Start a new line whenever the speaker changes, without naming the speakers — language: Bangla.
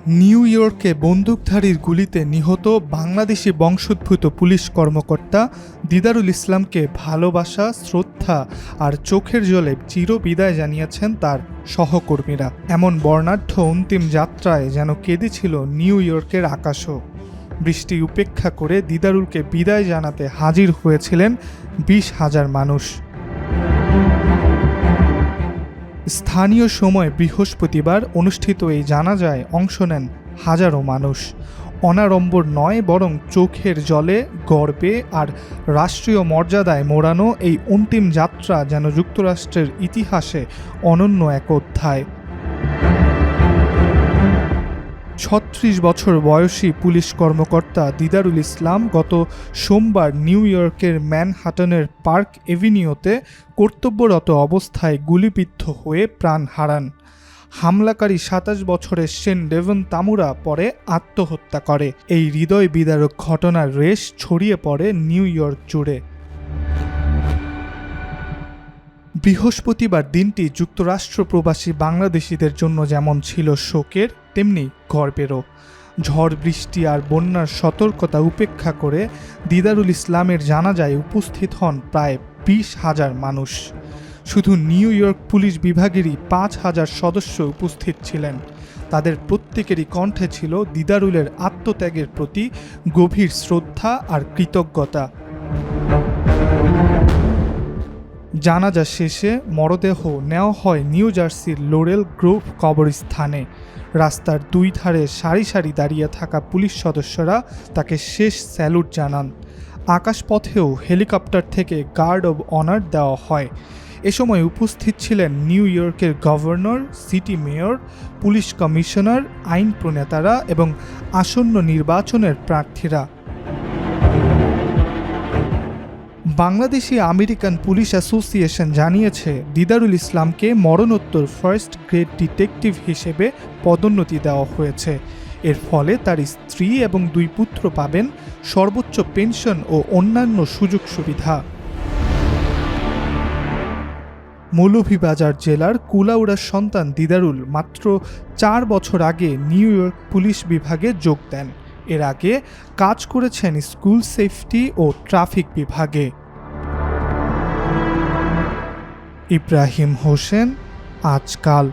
নিউ ইয়র্কে বন্দুকধারীর গুলিতে নিহত বাংলাদেশি বংশোদ্ভূত পুলিশ কর্মকর্তা দিদারুল ইসলামকে ভালোবাসা, শ্রদ্ধা আর চোখের জলে চিরবিদায় জানিয়েছেন তার সহকর্মীরা। এমন বর্ণাঢ্য অন্তিম যাত্রায় যেন কেঁদেছিল নিউ ইয়র্কের আকাশও। বৃষ্টি উপেক্ষা করে দিদারুলকে বিদায় জানাতে হাজির হয়েছিলেন 20,000 মানুষ। স্থানীয় সময় বৃহস্পতিবার অনুষ্ঠিত এই জানাজায় অংশ নেন হাজারো মানুষ। অনাড়ম্বর নয়, বরং চোখের জলে, গর্বে আর রাষ্ট্রীয় মর্যাদায় মোড়ানো এই অন্তিম যাত্রা যেন যুক্তরাষ্ট্রের ইতিহাসে অনন্য এক অধ্যায়। 36 বছর বয়সী পুলিশ কর্মকর্তা দিদারুল ইসলাম গত সোমবার নিউ ইয়র্কের ম্যানহাটনের পার্ক এভিনিউতে কর্তব্যরত অবস্থায় গুলিবিদ্ধ হয়ে প্রাণ হারান। হামলাকারী 27 বছরের শেন ডেভন তামুরা পরে আত্মহত্যা করে। এই হৃদয় বিদারক ঘটনার রেশ ছড়িয়ে পড়ে নিউ ইয়র্ক জুড়ে। বৃহস্পতিবার দিনটি যুক্তরাষ্ট্র প্রবাসী বাংলাদেশিদের জন্য যেমন ছিল শোকের, তেমনি গর্বেরও। ঝড়, বৃষ্টি আর বন্যার সতর্কতা উপেক্ষা করে দিদারুল ইসলামের জানাজায় উপস্থিত হন প্রায় 20,000 মানুষ। শুধু নিউ ইয়র্ক পুলিশ বিভাগেরই 5,000 সদস্য উপস্থিত ছিলেন। তাদের প্রত্যেকেরই কণ্ঠে ছিল দিদারুলের আত্মত্যাগের প্রতি গভীর শ্রদ্ধা আর কৃতজ্ঞতা। জানাজা শেষে মরদেহ নেওয়া হয় নিউ জার্সির লোরেল গ্রোভ কবরস্থানে। রাস্তার দুই ধারে সারি সারি দাঁড়িয়ে থাকা পুলিশ সদস্যরা তাকে শেষ স্যালুট জানান। আকাশপথেও হেলিকপ্টার থেকে গার্ড অব অনার দেওয়া হয়। এ সময় উপস্থিত ছিলেন নিউ ইয়র্কের governor, city mayor, police commissioner, আইন প্রণেতারা এবং আসন্ন নির্বাচনের প্রার্থীরা। বাংলাদেশি আমেরিকান পুলিশ অ্যাসোসিয়েশন জানিয়েছে, দিদারুল ইসলামকে মরণোত্তর ফার্স্ট গ্রেড ডিটেকটিভ হিসেবে পদোন্নতি দেওয়া হয়েছে। এর ফলে তার স্ত্রী এবং 2 পুত্র পাবেন সর্বোচ্চ পেনশন ও অন্যান্য সুযোগ সুবিধা। মৌলভীবাজার জেলার কুলাউড়ার সন্তান দিদারুল মাত্র 4 বছর আগে নিউ ইয়র্ক পুলিশ বিভাগে যোগ দেন। এর আগে কাজ করেছেন স্কুল সেফটি ও ট্রাফিক বিভাগে। ইব্রাহিম হোসেন, আজকাল।